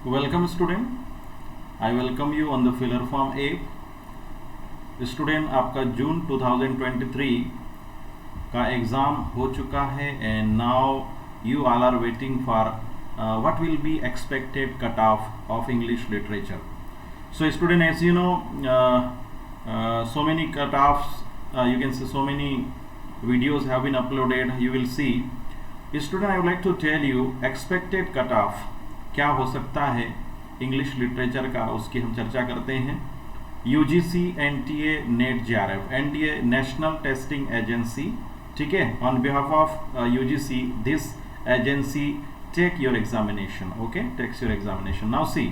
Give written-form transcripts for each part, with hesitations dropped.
Welcome student, I welcome you on the filler form A. Student, आपका जून 2023 का exam हो चुका है and now you all are waiting for what will be expected cut off English literature. So student, as you know, so many cut-offs, you can see so many videos have been uploaded, you will see. Student, I would like to tell you expected cut-off क्या हो सकता है English literature का, उसकी हम चर्चा करते हैं। UGC NTA NET JRF, NTA National Testing Agency, ठीक है, on behalf of UGC this agency take your examination, okay, takes your examination. Now see,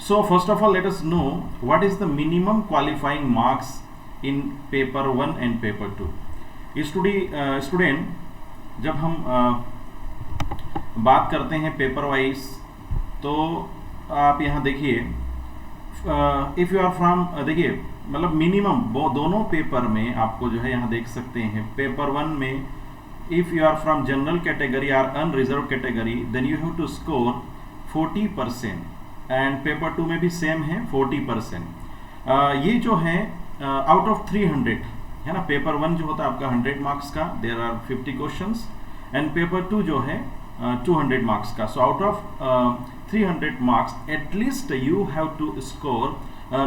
so first of all let us know what is the minimum qualifying marks in paper 1 and paper 2। Student, जब हम बात करते हैं paper wise, तो आप यहाँ देखिए, if you are from, देखिए मतलब मिनिमम वो दोनों पेपर में आपको जो है यहाँ देख सकते हैं। पेपर 1 में if you are from general category और unreserve category then you have to score 40%, and paper 2 में भी सेम है 40%। ये जो है आउट ऑफ 300 है ना। पेपर 1 जो होता है आपका 100 मार्क्स का, there are 50 questions, and paper 2 जो है 200 मार्क्स का। So out of 300 marks at least you have to score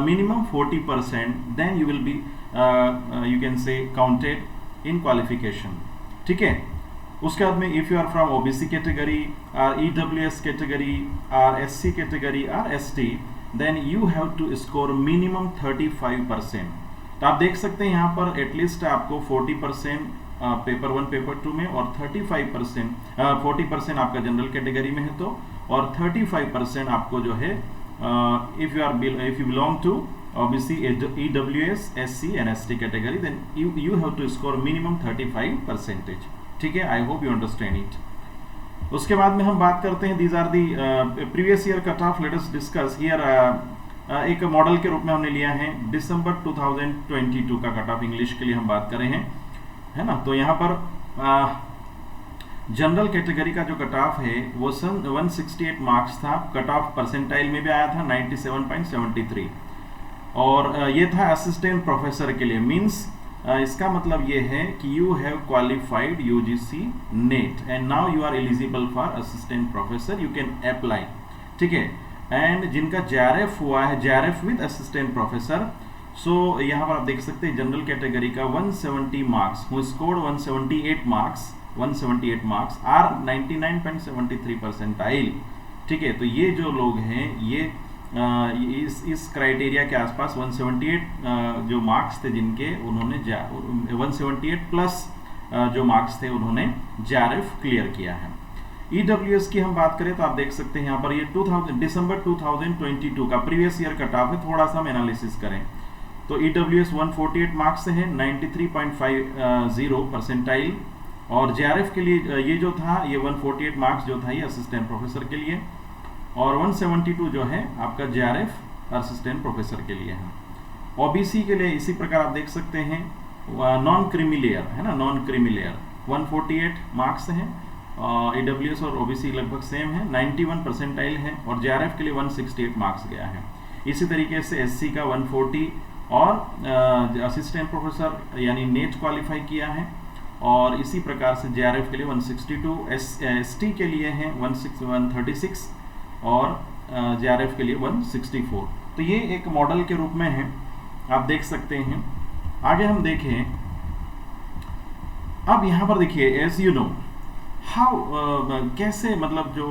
minimum 40%, then you will be you can say counted in qualification, ठीक है। उसके बाद में if you are from OBC category और EWS category और एससी कैटेगरी और ST, then you have to score minimum 35%। तो आप देख सकते हैं यहाँ पर एटलीस्ट आपको 40% पेपर 1 पेपर 2 में, और 35% 40% आपका जनरल कैटेगरी में है तो, और 35% आपको जो है if you belong to OBC EWS SC and ST category, then you have to score minimum 35%, ठीक है। I hope you understand it. उसके बाद में हम बात करते हैं, these are the previous year cut off, let us discuss here. एक मॉडल के रूप में हमने लिया है दिसंबर 2022 का कट ऑफ, इंग्लिश के लिए हम बात कर रहे हैं, है ना। तो यहाँ पर जनरल कैटेगरी का जो कट ऑफ है वो 168 मार्क्स था। कट ऑफ परसेंटाइल में भी आया था 97.73, और ये था असिस्टेंट प्रोफेसर के लिए। मीन्स इसका मतलब ये है कि you have qualified UGC NET and now you are eligible for assistant professor, you can apply, ठीक है। एंड जिनका JRF हुआ है, JRF with assistant professor, so यहाँ पर आप देख सकते हैं जनरल कैटेगरी का 170 marks, who scored 178 marks are 99.73 percentile, ठीक है। तो ये जो लोग हैं ये इस क्राइटेरिया के आसपास 178 जो मार्क्स थे जिनके, उन्होंने 178 प्लस जो मार्क्स थे उन्होंने JRF क्लियर किया है। EWS की हम बात करें तो आप देख सकते हैं यहाँ पर ये दिसंबर 2022 का प्रीवियस ईयर कट ऑफ है। थोड़ा सा हम एनालिसिस करें तो EWS 148 मार्क्स से है, 93.50 परसेंटाइल, और JRF के लिए ये जो था ये 148 मार्क्स जो था ये असिस्टेंट प्रोफेसर के लिए, और 172 जो है आपका JRF असिस्टेंट प्रोफेसर के लिए है। OBC के लिए इसी प्रकार आप देख सकते हैं, नॉन क्रीमी लेयर है ना, नॉन क्रीमी लेयर 148 मार्क्स हैं, EWS और OBC लगभग सेम है, 91 परसेंटाइल है, और JRF के लिए 168 मार्क्स गया है। इसी तरीके से SC का 140 और असिस्टेंट प्रोफेसर यानी नेट क्वालिफाई किया है, और इसी प्रकार से JRF के लिए 162, ST के लिए है 136 और JRF के लिए 164। तो ये एक मॉडल के रूप में है, आप देख सकते हैं। आगे हम देखें, अब यहाँ पर देखिए, एज यू नो हाउ कैसे मतलब जो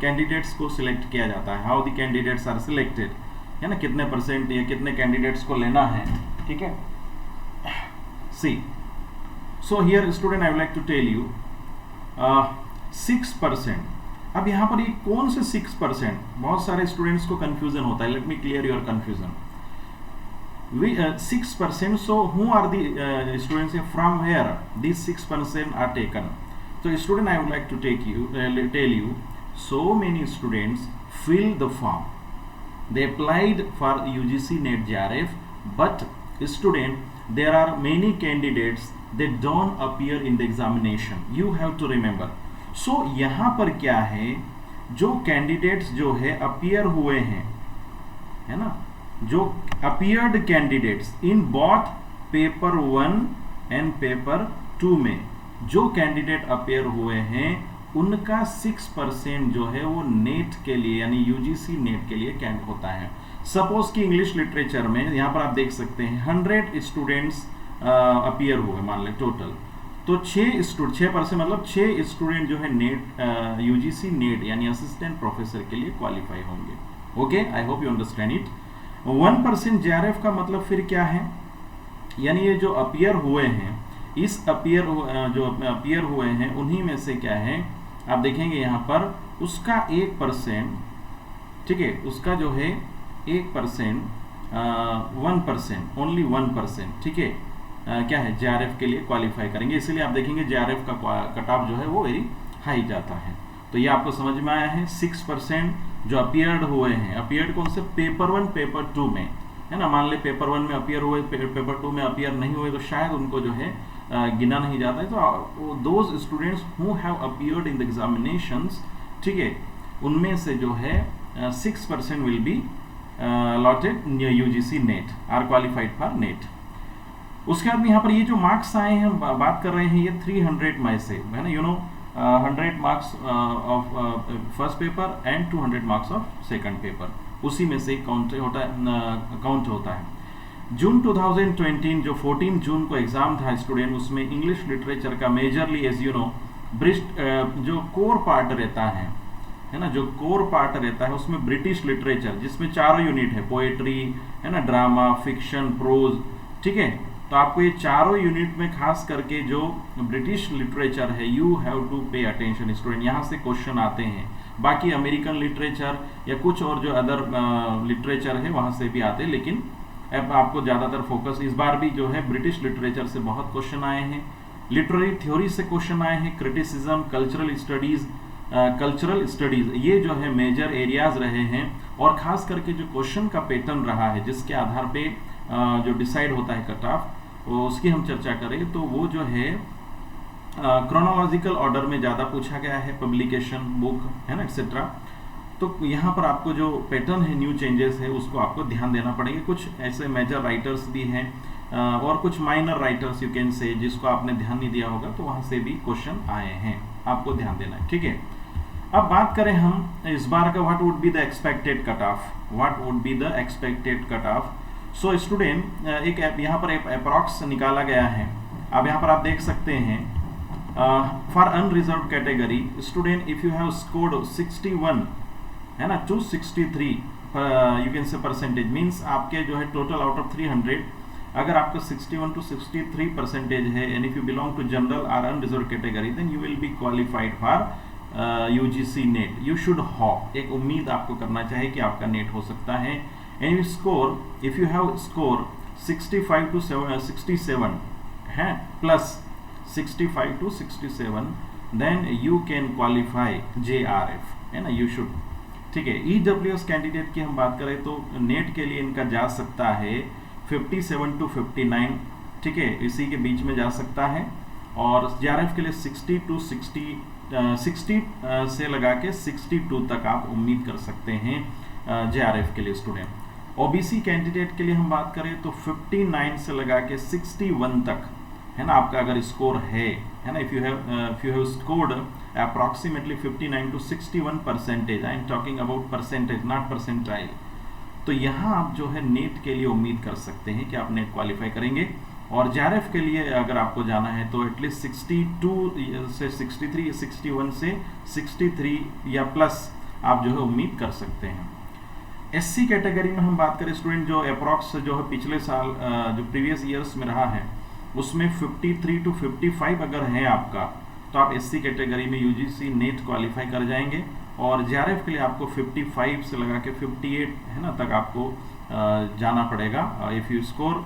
कैंडिडेट्स को सिलेक्ट किया जाता है, how the candidates are selected, है ना, कितने परसेंट या कितने कैंडिडेट्स को लेना है, ठीक है। See, so here student I would like to tell you 6%। अब यहाँ पर ये कौन से 6%, बहुत सारे स्टूडेंट्स को कंफ्यूजन होता है। Let me clear your confusion. 6%, so who are the students from where these 6% are taken. तो student I would like to tell you so many students fill the form, they applied for UGC NET JRF, but student there are many candidates they don't appear in the examination, you have to remember। so यहाँ पर क्या है, जो candidates जो है appear हुए हैं, है ना, जो appeared candidates in both paper 1 and paper 2 में जो कैंडिडेट अपीयर हुए हैं उनका 6% जो है वो नेट के लिए यानी यूजीसी नेट के लिए कैंड होता है। सपोज कि इंग्लिश लिटरेचर में यहां पर आप देख सकते हैं 100 स्टूडेंट्स अपीयर हुए मान लें टोटल, तो 6% मतलब 6 स्टूडेंट जो है नेट यूजीसी नेट यानी असिस्टेंट प्रोफेसर के लिए क्वालिफाई होंगे। Okay, I hope you understand it. 1% JRF का मतलब फिर क्या है, यानी ये जो अपीयर हुए हैं, इस जो अपीयर हुए हैं उन्हीं में से क्या है आप देखेंगे यहाँ पर उसका 1%, ठीक है, उसका जो है 1%, 1%, ओनली 1%, ठीक है, क्या है जेआरएफ के लिए क्वालिफाई करेंगे। इसीलिए आप देखेंगे जेआरएफ का कट ऑफ जो है वो वेरी हाई जाता है। तो ये आपको समझ में आया है। 6% जो अपीयर्ड हुए हैं, अपीयर्ड कौन से, पेपर 1 पेपर 2 में, है ना, मान ले पेपर 1 में अपीयर हुए, पेपर 2 में अपीयर नहीं हुए, तो शायद उनको जो है गिना नहीं जाता है। तो those students who have appeared in the examinations, ठीक है, उनमें से जो है 6% will be allotted UGC NET, or qualified for NET. उसके बाद में यहाँ पर ये जो मार्क्स आए हैं हम बात कर रहे हैं ये 300 में से, है ना, you know 100 marks of first paper and 200 marks of second paper, उसी में से काउंट होता है। जून 2020 जो 14 जून को एग्जाम था स्टूडेंट, उसमें इंग्लिश लिटरेचर का मेजरली एज यू नो जो कोर पार्ट रहता है ना, जो कोर पार्ट रहता है उसमें ब्रिटिश लिटरेचर, जिसमें 4 यूनिट है, पोएट्री, है ना, ड्रामा, फिक्शन, प्रोज, ठीक है। तो आपको ये 4 यूनिट में खास करके जो ब्रिटिश लिटरेचर है you have to pay attention student, यहाँ से क्वेश्चन आते हैं। बाकी अमेरिकन लिटरेचर या कुछ और जो अदर लिटरेचर है वहाँ से भी आते हैं, लेकिन अब आपको ज़्यादातर फोकस इस बार भी जो है ब्रिटिश लिटरेचर से बहुत क्वेश्चन आए हैं, लिटरेरी थ्योरी से क्वेश्चन आए हैं, क्रिटिसिज्म, कल्चरल स्टडीज, ये जो है मेजर एरियाज रहे हैं। और खास करके जो क्वेश्चन का पैटर्न रहा है जिसके आधार पे जो डिसाइड होता है कट ऑफ, उसकी हम चर्चा करें तो वो जो है क्रोनोलॉजिकल ऑर्डर में ज़्यादा पूछा गया है, पब्लिकेशन, बुक, है ना, एक्सेट्रा। तो यहाँ पर आपको जो पैटर्न है, न्यू चेंजेस है, उसको आपको ध्यान देना पड़ेगा। कुछ ऐसे मेजर राइटर्स भी हैं और कुछ माइनर राइटर्स यू कैन से, जिसको आपने ध्यान नहीं दिया होगा, तो वहाँ से भी क्वेश्चन आए हैं, आपको ध्यान देना है, ठीक है। अब बात करें हम इस बार का, what would be the expected cut of, what would be the expected cut of. So student एक यहाँ पर एक अप्रॉक्स निकाला गया है। अब यहाँ पर आप देख सकते हैं for unreserved category student if you have scored 61, है ना, 263 you can say percentage, means आपके जो है टोटल आउट ऑफ 300 अगर आपका 61 to 63 परसेंटेज है, and if you belong to general और unreserve category, then you will be qualified for UGC NET. You should hope, एक उम्मीद आपको करना चाहिए कि आपका नेट हो सकता है। And you score, if you have score 65 to 67 है, plus 65 to 67, then you can qualify JRF, है ना, यू शुड, ठीक है। EWS कैंडिडेट की हम बात करें तो नेट के लिए इनका जा सकता है 57 to 59, ठीक है, इसी के बीच में जा सकता है। और JRF के लिए 60 to 60 से लगा के 62 तक आप उम्मीद कर सकते हैं JRF के लिए स्टूडेंट। OBC कैंडिडेट के लिए हम बात करें तो 59 से लगा के 61 तक, है ना, आपका अगर स्कोर है ना, if you have scored approximately 59 to 61 percentage, I am talking about percentage not percentile, तो यहाँ आप जो है नेट के लिए उम्मीद कर सकते हैं कि आप नेट क्वालिफाई करेंगे। और JRF के लिए अगर आपको जाना है तो एटलीस्ट 62 से 63, 61 से 63 या प्लस आप जो है उम्मीद कर सकते हैं। SC कैटेगरी में हम बात करें स्टूडेंट, जो अप्रॉक्स जो है पिछले साल जो प्रीवियस ईयर्स में रहा है उसमें 53 to 55 अगर है आपका, तो आप SC कैटेगरी में UGC नेट क्वालिफाई कर जाएंगे। और JRF के लिए आपको 55 से लगा के 58, है ना, तक आपको जाना पड़ेगा। If you score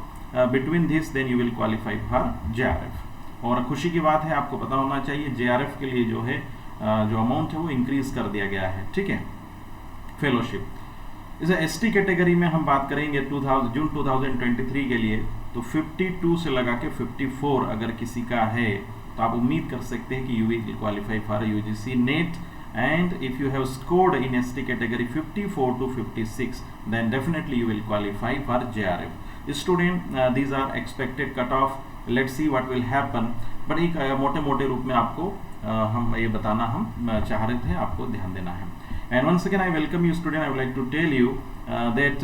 between this then you will qualify for JRF। और खुशी की बात है, आपको पता होना चाहिए JRF के लिए जो है जो अमाउंट है वो इंक्रीज कर दिया गया है, ठीक है, फेलोशिप। इसे ST कैटेगरी में हम बात करेंगे जून 2023 के लिए, तो 52 से लगा के 54 अगर किसी का है तो आप उम्मीद कर सकते हैं कि you will qualify for UGC net. and if you have scored in ST category 54 to 56, then definitely you will qualify for JRF. Student, these are expected cutoff. Let's see what will happen. But एक मोटे मोटे रूप में आपको हम ये बताना हम चाह रहे थे, आपको ध्यान देना है. And once again I welcome you student. I would like to tell you that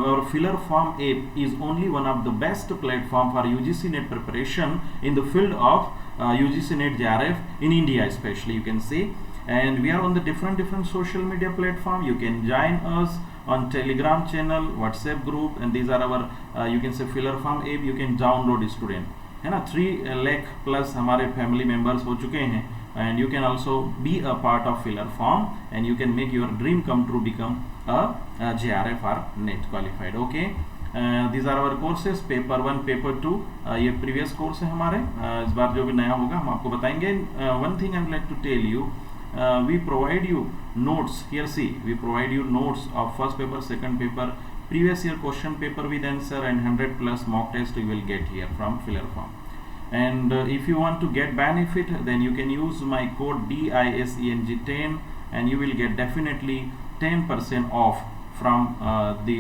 our filler form app is only one of the best platform for UGC NET preparation in the field of UGC NET JRF in India especially, you can say. And we are on the different social media platform. You can join us on Telegram channel, WhatsApp group, and these are our you can say filler form app. You can download student, है ना. 3 lakh plus हमारे family members हो चुके हैं, and you can also be a part of filler form and you can make your dream come true, become a JRF or NET qualified. Okay, these are our courses. paper 1 paper 2 ये previous course है हमारे. इस बार जो भी नया होगा हम आपको बताएंगे. One thing I would like to tell you, we provide you notes here. See, we provide you notes of first paper, second paper, previous year question paper with answer, and 100 plus mock test you will get here from filler form. And if you want to get benefit, then you can use my code DISENG10 and you will get definitely 10% off from the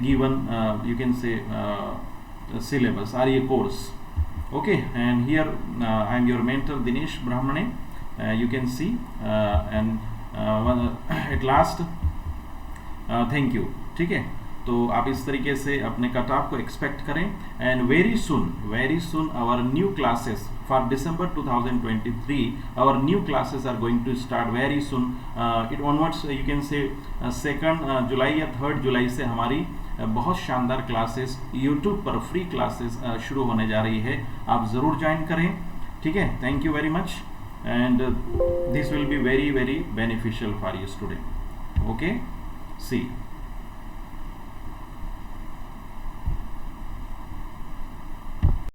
given you can say syllabus or a course. Okay, and here I am your mentor Dinesh Brahmane. You can see and at last thank you. ठीक है, तो आप इस तरीके से अपने cut off को expect करें. And very soon our new classes for December 2023. Our new classes are going to start very soon. It onwards you can say 2 जुलाई या 3 जुलाई से हमारी बहुत शानदार क्लासेस यूट्यूब पर फ्री क्लासेस शुरू होने जा रही है. आप ज़रूर ज्वाइन करें. ठीक है, thank you very much, and this will be very beneficial for you student. Okay, C